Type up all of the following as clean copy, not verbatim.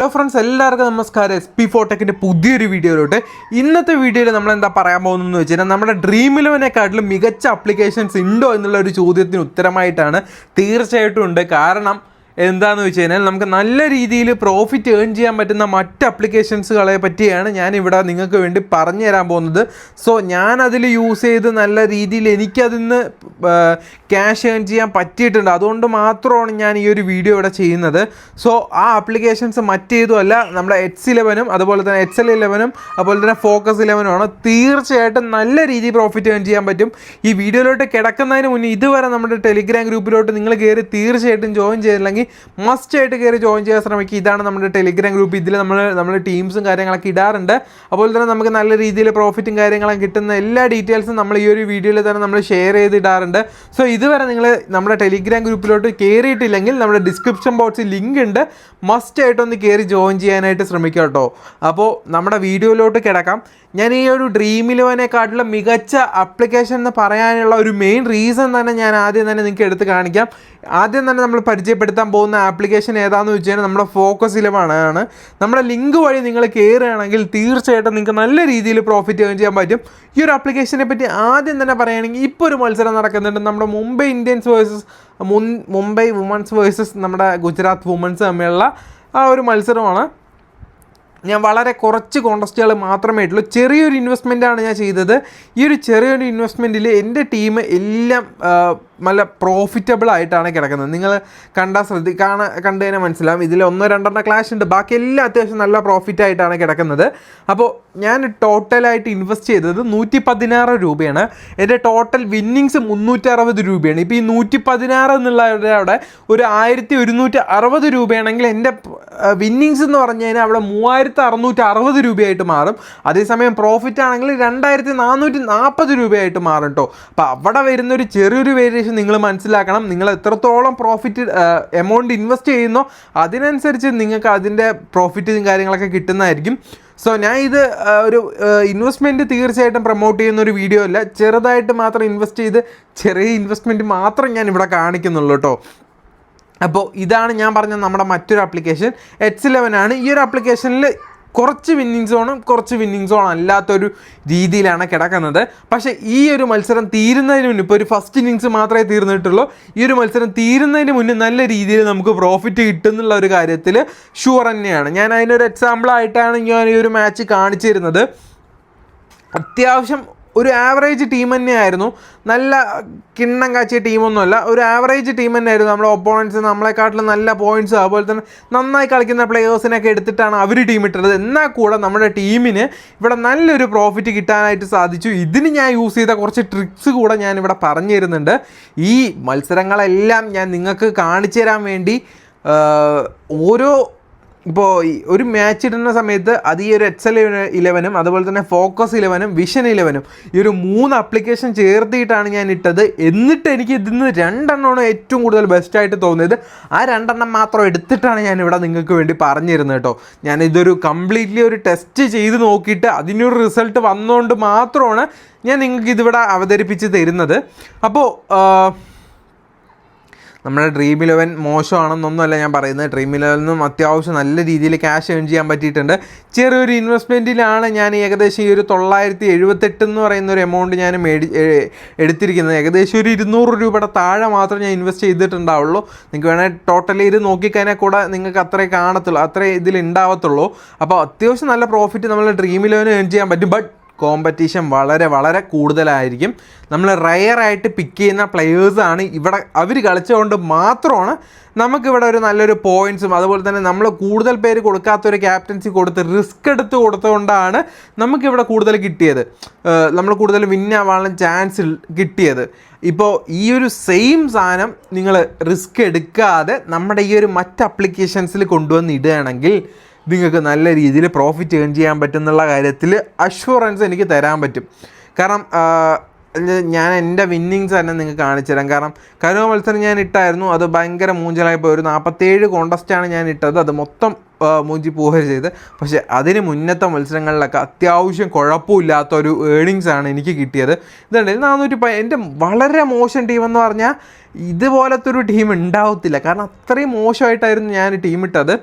Hello friends, എല്ലാവർക്കും നമസ്കാരം. SP4Techന്റെ പുതിയൊരു വീഡിയോയിലോട്ട്. ഇന്നത്തെ വീഡിയോയിൽ നമ്മൾ എന്താ പറയാൻ പോകുന്നതെന്ന് വെച്ച് കഴിഞ്ഞാൽ നമ്മുടെ ഡ്രീം11നെക്കാട്ടിലും മികച്ച ആപ്ലിക്കേഷൻസ് ഉണ്ടോ എന്നുള്ള ഒരു ചോദ്യത്തിന് ഉത്തരമായിട്ടാണ്. തീർച്ചയായിട്ടും ഉണ്ട്. കാരണം എന്താണെന്ന് വെച്ച് കഴിഞ്ഞാൽ നമുക്ക് നല്ല രീതിയിൽ പ്രോഫിറ്റ് ഏൺ ചെയ്യാൻ പറ്റുന്ന മറ്റ് ആപ്ലിക്കേഷൻസുകളെ പറ്റിയാണ് ഞാനിവിടെ നിങ്ങൾക്ക് വേണ്ടി പറഞ്ഞു തരാൻ പോകുന്നത്. സോ ഞാനതിൽ യൂസ് ചെയ്ത് നല്ല രീതിയിൽ എനിക്കതിൽ നിന്ന് ക്യാഷ് ഏൺ ചെയ്യാൻ പറ്റിയിട്ടുണ്ട്. അതുകൊണ്ട് മാത്രമാണ് ഞാൻ ഈ ഒരു വീഡിയോ ഇവിടെ ചെയ്യുന്നത്. സോ ആ ആപ്ലിക്കേഷൻസ് മറ്റേതുമല്ല, നമ്മുടെ H11 അതുപോലെ തന്നെ XL11 അതുപോലെ തന്നെ Focus 11 ആണ്. തീർച്ചയായിട്ടും നല്ല രീതിയിൽ പ്രോഫിറ്റ് ഏൺ ചെയ്യാൻ പറ്റും. ഈ വീഡിയോയിലോട്ട് കിടക്കുന്നതിന് മുന്നേ ഇതുവരെ നമ്മുടെ ടെലിഗ്രാം ഗ്രൂപ്പിലോട്ട് നിങ്ങൾ കയറി തീർച്ചയായിട്ടും ജോയിൻ ചെയ്തില്ലെങ്കിൽ മസ്റ്റ് ആയിട്ട് കയറി ജോയിൻ ചെയ്യാൻ ശ്രമിക്കുക. ഇതാണ് നമ്മുടെ ടെലിഗ്രാം ഗ്രൂപ്പ്. ഇതിൽ നമ്മൾ ടീംസും കാര്യങ്ങളൊക്കെ ഇടാറുണ്ട്. അതുപോലെ തന്നെ നമുക്ക് നല്ല രീതിയിൽ പ്രോഫിറ്റും കാര്യങ്ങളും കിട്ടുന്ന എല്ലാ ഡീറ്റെയിൽസും നമ്മൾ ഈ ഒരു വീഡിയോയിൽ തന്നെ നമ്മൾ ഷെയർ ചെയ്തിടാറുണ്ട്. സോ ഇതുവരെ നിങ്ങൾ നമ്മുടെ ടെലിഗ്രാം ഗ്രൂപ്പിലോട്ട് കയറിയിട്ടില്ലെങ്കിൽ നമ്മുടെ ഡിസ്ക്രിപ്ഷൻ ബോക്സിൽ ലിങ്ക് ഉണ്ട്. മസ്റ്റ് ആയിട്ടൊന്ന് കയറി ജോയിൻ ചെയ്യാനായിട്ട് ശ്രമിക്കുക കേട്ടോ. അപ്പോൾ നമ്മുടെ വീഡിയോയിലോട്ട് കിടക്കാം. ഞാൻ ഈ ഒരു ഡ്രീം11നെക്കാട്ടിലും മികച്ച ആപ്ലിക്കേഷൻ എന്ന് പറയാനുള്ള ഒരു മെയിൻ റീസൺ തന്നെ ഞാൻ ആദ്യം തന്നെ നിങ്ങൾക്ക് എടുത്ത് കാണിക്കാം. ആദ്യം തന്നെ നമ്മൾ പരിചയപ്പെടുത്താൻ പോകുന്ന ആപ്ലിക്കേഷൻ ഏതാണെന്ന് വെച്ച് കഴിഞ്ഞാൽ നമ്മുടെ Focus 11 ആണ്. നമ്മുടെ ലിങ്ക് വഴി നിങ്ങൾ കയറുകയാണെങ്കിൽ തീർച്ചയായിട്ടും നിങ്ങൾക്ക് നല്ല രീതിയിൽ പ്രോഫിറ്റ് ഏൺ ചെയ്യാൻ പറ്റും. ഈ ഒരു ആപ്ലിക്കേഷനെ പറ്റി ആദ്യം തന്നെ പറയുകയാണെങ്കിൽ ഇപ്പോൾ ഒരു മത്സരം നടക്കുന്നുണ്ട്. നമ്മുടെ മുംബൈ വുമൻസ് വേഴ്സസ് നമ്മുടെ ഗുജറാത്ത് വുമൻസ് തമ്മിലുള്ള ആ ഒരു മത്സരമാണ്. ഞാൻ വളരെ കുറച്ച് കോൺടെസ്റ്റുകൾ മാത്രമേ ഉള്ളൂ. ചെറിയൊരു ഇൻവെസ്റ്റ്മെൻറ്റാണ് ഞാൻ ചെയ്തത്. ഈ ഒരു ചെറിയൊരു ഇൻവെസ്റ്റ്മെൻറ്റിൽ എൻ്റെ ടീം എല്ലാം നല്ല പ്രോഫിറ്റബിൾ ആയിട്ടാണ് കിടക്കുന്നത്. നിങ്ങൾ കണ്ടു തന്നെ മനസ്സിലാവും. ഇതിൽ 1-2 ക്ലാഷ് ഉണ്ട്. ബാക്കി എല്ലാം അത്യാവശ്യം നല്ല പ്രോഫിറ്റ് ആയിട്ടാണ് കിടക്കുന്നത്. അപ്പോൾ ഞാൻ ടോട്ടലായിട്ട് ഇൻവെസ്റ്റ് ചെയ്തത് 116 രൂപയാണ്. എൻ്റെ ടോട്ടൽ വിന്നിങ്സ് 360 രൂപയാണ്. ഇപ്പോൾ ഈ 116 എന്നുള്ളവരുടെ അവിടെ ഒരു 1160 രൂപയാണെങ്കിൽ എൻ്റെ വിന്നിങ്സ് എന്ന് പറഞ്ഞു കഴിഞ്ഞാൽ അവിടെ 3660 രൂപയായിട്ട് മാറും. അതേസമയം പ്രോഫിറ്റ് ആണെങ്കിൽ 2440 രൂപയായിട്ട് മാറും കേട്ടോ. അപ്പോൾ അവിടെ വരുന്നൊരു ചെറിയൊരു വേരിയേഷൻ നിങ്ങൾ മനസ്സിലാക്കണം. നിങ്ങൾ എത്രത്തോളം പ്രോഫിറ്റ് എമൗണ്ട് ഇൻവെസ്റ്റ് ചെയ്യുന്നോ അതിനനുസരിച്ച് നിങ്ങൾക്ക് അതിൻ്റെ പ്രോഫിറ്റും കാര്യങ്ങളൊക്കെ കിട്ടുന്നതായിരിക്കും. സോ ഞാൻ ഇത് ഒരു ഇൻവെസ്റ്റ്മെൻറ്റ് തീർച്ചയായിട്ടും പ്രൊമോട്ട് ചെയ്യുന്ന ഒരു വീഡിയോ അല്ല. ചെറുതായിട്ട് മാത്രം ഇൻവെസ്റ്റ് ചെയ്ത് ചെറിയ ഇൻവെസ്റ്റ്മെൻറ്റ് മാത്രം ഞാൻ ഇവിടെ കാണിക്കുന്നുള്ളൂ കേട്ടോ. അപ്പോൾ ഇതാണ് ഞാൻ പറഞ്ഞ നമ്മുടെ മറ്റൊരു ആപ്ലിക്കേഷൻ H11 ആണ്. ഈ ഒരു ആപ്ലിക്കേഷനിൽ കുറച്ച് വിന്നിങ് സോണും അല്ലാത്തൊരു രീതിയിലാണ് കിടക്കുന്നത്. പക്ഷേ ഈ ഒരു മത്സരം തീരുന്നതിന് മുന്നേ, ഇപ്പോൾ ഒരു ഫസ്റ്റ് ഇന്നിങ്സ് മാത്രമേ തീർന്നിട്ടുള്ളൂ. ഈ ഒരു മത്സരം തീരുന്നതിന് മുന്നേ നല്ല രീതിയിൽ നമുക്ക് പ്രോഫിറ്റ് കിട്ടുന്നുള്ള ഒരു കാര്യത്തിൽ ഷുവർ തന്നെയാണ്. ഞാൻ അതിനൊരു എക്സാമ്പിളായിട്ടാണ് ഞാൻ ഈ ഒരു മാച്ച് കാണിച്ചിരുന്നത്. അത്യാവശ്യം ഒരു ആവറേജ് ടീം തന്നെയായിരുന്നു. നല്ല കിണ്ണം കാച്ചിയ ടീമൊന്നുമല്ല, ഒരു ആവറേജ് ടീം തന്നെയായിരുന്നു. നമ്മുടെ ഒപ്പോണൻസ് നമ്മളെക്കാട്ടിലും നല്ല പോയിൻറ്റ്സ് അതുപോലെ തന്നെ നന്നായി കളിക്കുന്ന പ്ലെയേഴ്സിനൊക്കെ എടുത്തിട്ടാണ് അവർ ടീം ഇട്ടത്. എന്നാൽ കൂടെ നമ്മുടെ ടീമിന് ഇവിടെ നല്ലൊരു പ്രോഫിറ്റ് കിട്ടാനായിട്ട് സാധിച്ചു. ഇതിന് ഞാൻ യൂസ് ചെയ്ത കുറച്ച് ട്രിക്സ് കൂടെ ഞാൻ ഇവിടെ പറഞ്ഞു തരുന്നുണ്ട്. ഈ മത്സരങ്ങളെല്ലാം ഞാൻ നിങ്ങൾക്ക് കാണിച്ചു തരാൻ വേണ്ടി ഇപ്പോൾ ഒരു മാച്ച് ഇടുന്ന സമയത്ത് അത് ഈ ഒരു XL11 അതുപോലെ തന്നെ Focus 11 Vision 11 ഈ ഒരു 3 ആപ്ലിക്കേഷൻ ചേർത്തിയിട്ടാണ് ഞാൻ ഇട്ടത്. എന്നിട്ട് എനിക്ക് ഇതിന്ന് 2 എണ്ണമാണ് ഏറ്റവും കൂടുതൽ ബെസ്റ്റായിട്ട് തോന്നിയത്. ആ 2 എണ്ണം മാത്രം എടുത്തിട്ടാണ് ഞാൻ ഇവിടെ നിങ്ങൾക്ക് വേണ്ടി പറഞ്ഞു തരുന്നത് കേട്ടോ. ഞാനിതൊരു കംപ്ലീറ്റ്ലി ഒരു ടെസ്റ്റ് ചെയ്ത് നോക്കിയിട്ട് അതിനൊരു റിസൾട്ട് വന്നുകൊണ്ട് മാത്രമാണ് ഞാൻ നിങ്ങൾക്ക് ഇതിവിടെ അവതരിപ്പിച്ച് തരുന്നത്. അപ്പോൾ നമ്മുടെ ഡ്രീം11 മോശമാണെന്നൊന്നുമല്ല ഞാൻ പറയുന്നത്. ഡ്രീം11 അത്യാവശ്യം നല്ല രീതിയിൽ ക്യാഷ് ഏൺ ചെയ്യാൻ പറ്റിയിട്ടുണ്ട്. ചെറിയൊരു ഇൻവെസ്റ്റ്മെൻറ്റിലാണ് ഞാൻ ഏകദേശം ഈ ഒരു 978 എന്ന് പറയുന്ന ഒരു എമൗണ്ട് ഞാൻ എടുത്തിരിക്കുന്നത്. ഏകദേശം ഒരു 200 രൂപയുടെ താഴെ മാത്രം ഞാൻ ഇൻവെസ്റ്റ് ചെയ്തിട്ടുണ്ടാവുള്ളൂ. നിങ്ങൾക്ക് വേണമെങ്കിൽ ടോട്ടലി ഇത് നോക്കിക്കഴിഞ്ഞാൽ കൂടെ നിങ്ങൾക്ക് അത്രേ കാണത്തുള്ളൂ, അത്രേ ഇതിൽ ഉണ്ടാവത്തുള്ളൂ. അപ്പോൾ അത്യാവശ്യം നല്ല പ്രോഫിറ്റ് നമ്മൾ ഡ്രീം11 ഏൺ ചെയ്യാൻ പറ്റും. ബട്ട് കോമ്പറ്റീഷൻ വളരെ വളരെ കൂടുതലായിരിക്കും. നമ്മൾ റയറായിട്ട് പിക്ക് ചെയ്യുന്ന പ്ലെയേഴ്സാണ് ഇവിടെ. അവർ കളിച്ചുകൊണ്ട് മാത്രമാണ് നമുക്കിവിടെ ഒരു നല്ലൊരു പോയിൻറ്റ്സും അതുപോലെ തന്നെ നമ്മൾ കൂടുതൽ പേര് കൊടുക്കാത്തൊരു ക്യാപ്റ്റൻസി കൊടുത്ത് റിസ്ക് കൊടുത്തുകൊണ്ടാണ് നമുക്കിവിടെ കൂടുതൽ കിട്ടിയത്. നമ്മൾ കൂടുതൽ വിന്നാവാനുള്ള ചാൻസ് കിട്ടിയത്. ഇപ്പോൾ ഈ ഒരു സെയിം സാധനം നിങ്ങൾ റിസ്ക് എടുക്കാതെ നമ്മുടെ ഈ ഒരു മറ്റ് ആപ്ലിക്കേഷൻസിൽ കൊണ്ടുവന്ന് ഇടുകയാണെങ്കിൽ നിങ്ങൾക്ക് നല്ല രീതിയിൽ പ്രോഫിറ്റ് ഏൺ ചെയ്യാൻ പറ്റുന്നുള്ള കാര്യത്തിൽ അഷ്വറൻസ് എനിക്ക് തരാൻ പറ്റും. കാരണം ഞാൻ എൻ്റെ വിന്നിങ്സ് തന്നെ നിങ്ങൾക്ക് കാണിച്ചു തരാം. കാരണം കഴിഞ്ഞ മത്സരം ഞാൻ ഇട്ടായിരുന്നു, അത് ഭയങ്കര മൂഞ്ചലായിപ്പോയി. ഒരു 47 കോൺടെസ്റ്റാണ് ഞാൻ ഇട്ടത്. അത് മൊത്തം മൂഞ്ചി പോവുക ചെയ്ത്. പക്ഷേ അതിന് മുന്നത്തെ മത്സരങ്ങളിലൊക്കെ അത്യാവശ്യം കുഴപ്പമില്ലാത്തൊരു ഏണിങ്സാണ് എനിക്ക് കിട്ടിയത്. ഇതുണ്ട് 410. എൻ്റെ വളരെ മോശം ടീമെന്ന് പറഞ്ഞാൽ ഇതുപോലത്തെ ഒരു ടീം ഉണ്ടാവത്തില്ല. കാരണം അത്രയും മോശമായിട്ടായിരുന്നു ഞാൻ ടീം ഇട്ടത്.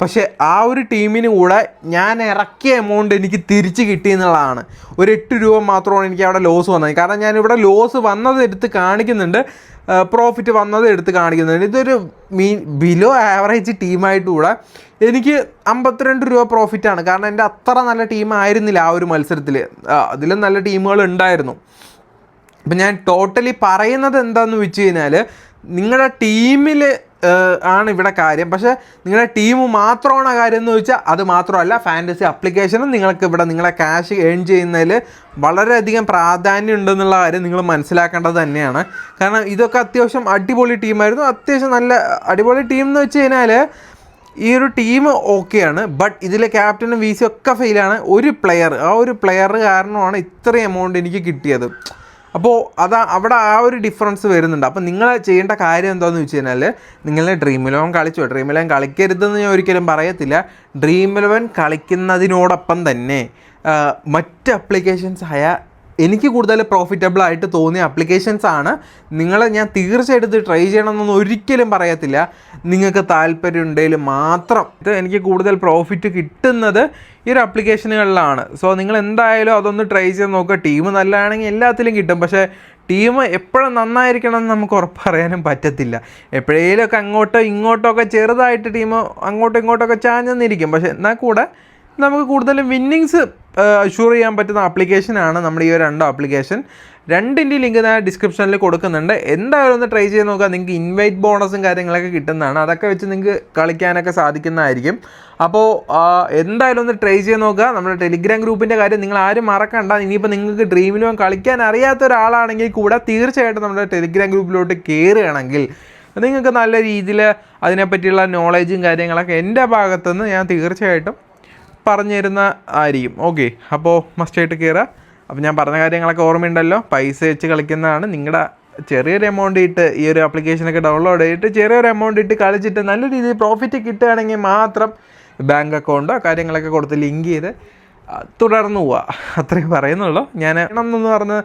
പക്ഷേ ആ ഒരു ടീമിന് കൂടെ ഞാൻ ഇറക്കിയ എമൗണ്ട് എനിക്ക് തിരിച്ച് കിട്ടിയെന്നുള്ളതാണ്. ഒരു 8 രൂപ മാത്രമാണ് എനിക്ക് അവിടെ ലോസ് വന്നത്. കാരണം ഞാനിവിടെ ലോസ് വന്നത് എടുത്ത് കാണിക്കുന്നുണ്ട്, പ്രോഫിറ്റ് വന്നത് എടുത്ത് കാണിക്കുന്നുണ്ട്. ഇതൊരു ബിലോ ആവറേജ് ടീമായിട്ടുകൂടെ എനിക്ക് 52 രൂപ പ്രോഫിറ്റാണ്. കാരണം എൻ്റെ അത്ര നല്ല ടീമായിരുന്നില്ല ആ ഒരു മത്സരത്തിൽ, അതിലും നല്ല ടീമുകൾ ഉണ്ടായിരുന്നു. അപ്പം ഞാൻ ടോട്ടലി പറയുന്നത് എന്താണെന്ന് വെച്ച് കഴിഞ്ഞാൽ, നിങ്ങളുടെ ടീമിൽ ആണ് ഇവിടെ കാര്യം. പക്ഷേ നിങ്ങളുടെ ടീം മാത്രമാണ് കാര്യം എന്ന് ചോദിച്ചാൽ അത് മാത്രമല്ല. ഫാൻറ്റസി ആപ്ലിക്കേഷനും നിങ്ങൾക്ക് ഇവിടെ നിങ്ങളെ ക്യാഷ് ഏൺ ചെയ്യുന്നതിൽ വളരെയധികം പ്രാധാന്യം ഉണ്ടെന്നുള്ള കാര്യം നിങ്ങൾ മനസ്സിലാക്കേണ്ടത് തന്നെയാണ്. കാരണം ഇതൊക്കെ അത്യാവശ്യം അടിപൊളി ടീമായിരുന്നു. അത്യാവശ്യം നല്ല അടിപൊളി ടീം എന്ന് വെച്ച് കഴിഞ്ഞാൽ ഈ ഒരു ടീം ഓക്കെയാണ്, ബട്ട് ഇതിലെ ക്യാപ്റ്റനും വി സി ഒക്കെ ഫെയിലാണ്. ആ ഒരു പ്ലെയർ കാരണമാണ് ഇത്രയും എമൗണ്ട് എനിക്ക് കിട്ടിയത്. അപ്പോൾ അവിടെ ആ ഒരു ഡിഫറൻസ് വരുന്നുണ്ട്. അപ്പോൾ നിങ്ങൾ ചെയ്യേണ്ട കാര്യം എന്താണെന്ന് വെച്ച് കഴിഞ്ഞാൽ, നിങ്ങൾ ഡ്രീം 11 കളിച്ചോ. ഡ്രീം 11 കളിക്കരുതെന്ന് ഞാൻ ഒരിക്കലും പറയത്തില്ല. ഡ്രീം 11 കളിക്കുന്നതിനോടൊപ്പം തന്നെ മറ്റ് അപ്ലിക്കേഷൻസ് ആയ എനിക്ക് കൂടുതൽ പ്രോഫിറ്റബിൾ ആയിട്ട് തോന്നിയ അപ്ലിക്കേഷൻസാണ് ഞാൻ തീർച്ചയായിട്ടും ഇത് ട്രൈ ചെയ്യണമെന്നൊന്നും ഒരിക്കലും പറയത്തില്ല. നിങ്ങൾക്ക് താല്പര്യം ഉണ്ടെങ്കിൽ മാത്രം. ഇത് എനിക്ക് കൂടുതൽ പ്രോഫിറ്റ് കിട്ടുന്നത് ഈ ഒരു ആപ്ലിക്കേഷനുകളിലാണ്. സോ നിങ്ങൾ എന്തായാലും അതൊന്ന് ട്രൈ ചെയ്ത് നോക്കുക. ടീം നല്ലതാണെങ്കിൽ എല്ലാത്തിലും കിട്ടും. പക്ഷേ ടീം എപ്പോഴും നന്നായിരിക്കണം എന്ന് നമുക്ക് ഉറപ്പറിയാനും പറ്റത്തില്ല. എപ്പോഴേലുമൊക്കെ അങ്ങോട്ടോ ഇങ്ങോട്ടോ ഒക്കെ ചെറുതായിട്ട് ടീം അങ്ങോട്ടും ഇങ്ങോട്ടൊക്കെ ചാഞ്ഞെന്നിരിക്കും. പക്ഷേ എന്നാൽ കൂടെ നമുക്ക് കൂടുതലും വിന്നിങ്സ് അഷ്യൂർ ചെയ്യാൻ പറ്റുന്ന ആപ്ലിക്കേഷനാണ് നമ്മുടെ ഈ ഒരു 2 ആപ്ലിക്കേഷൻ. രണ്ടിൻ്റെ ലിങ്ക് ഞാൻ ഡിസ്ക്രിപ്ഷനിൽ കൊടുക്കുന്നുണ്ട്. എന്തായാലും ഒന്ന് ട്രൈ ചെയ്ത് നോക്കുക. നിങ്ങൾക്ക് ഇൻവൈറ്റ് ബോണസും കാര്യങ്ങളൊക്കെ കിട്ടുന്നതാണ്. അതൊക്കെ വെച്ച് നിങ്ങൾക്ക് കളിക്കാനൊക്കെ സാധിക്കുന്നതായിരിക്കും. അപ്പോൾ എന്തായാലും ഒന്ന് ട്രൈ ചെയ്ത് നോക്കുക. നമ്മുടെ ടെലിഗ്രാം ഗ്രൂപ്പിൻ്റെ കാര്യം നിങ്ങൾ ആരും മറക്കണ്ട. ഇനിയിപ്പോൾ നിങ്ങൾക്ക് ഡ്രീം 11 കളിക്കാൻ അറിയാത്ത ഒരാളാണെങ്കിൽ കൂടെ തീർച്ചയായിട്ടും നമ്മുടെ ടെലിഗ്രാം ഗ്രൂപ്പിലോട്ട് കയറുകയാണെങ്കിൽ നിങ്ങൾക്ക് നല്ല രീതിയിൽ അതിനെപ്പറ്റിയുള്ള നോളേജും കാര്യങ്ങളൊക്കെ എൻ്റെ ഭാഗത്തുനിന്ന് ഞാൻ തീർച്ചയായിട്ടും പറഞ്ഞു തരുന്ന ആയിരിക്കും. ഓക്കെ, അപ്പോൾ മസ്റ്റായിട്ട് കയറുക. അപ്പോൾ ഞാൻ പറഞ്ഞ കാര്യങ്ങളൊക്കെ ഓർമ്മയുണ്ടല്ലോ. പൈസ വെച്ച് കളിക്കുന്നതാണ്. നിങ്ങളുടെ ചെറിയൊരു എമൗണ്ട് ഇട്ട് ഈ ഒരു ആപ്ലിക്കേഷനൊക്കെ ഡൗൺലോഡ് ചെയ്തിട്ട് ചെറിയൊരു എമൗണ്ട് ഇട്ട് കളിച്ചിട്ട് നല്ല രീതിയിൽ പ്രോഫിറ്റ് കിട്ടുകയാണെങ്കിൽ മാത്രം ബാങ്ക് അക്കൗണ്ടോ കാര്യങ്ങളൊക്കെ കൊടുത്ത് ലിങ്ക് ചെയ്ത് തുടർന്ന് പോവുക. അത്രയും പറയുന്നുള്ളൂ. ഞാൻ എന്നൊന്ന് പറഞ്ഞ്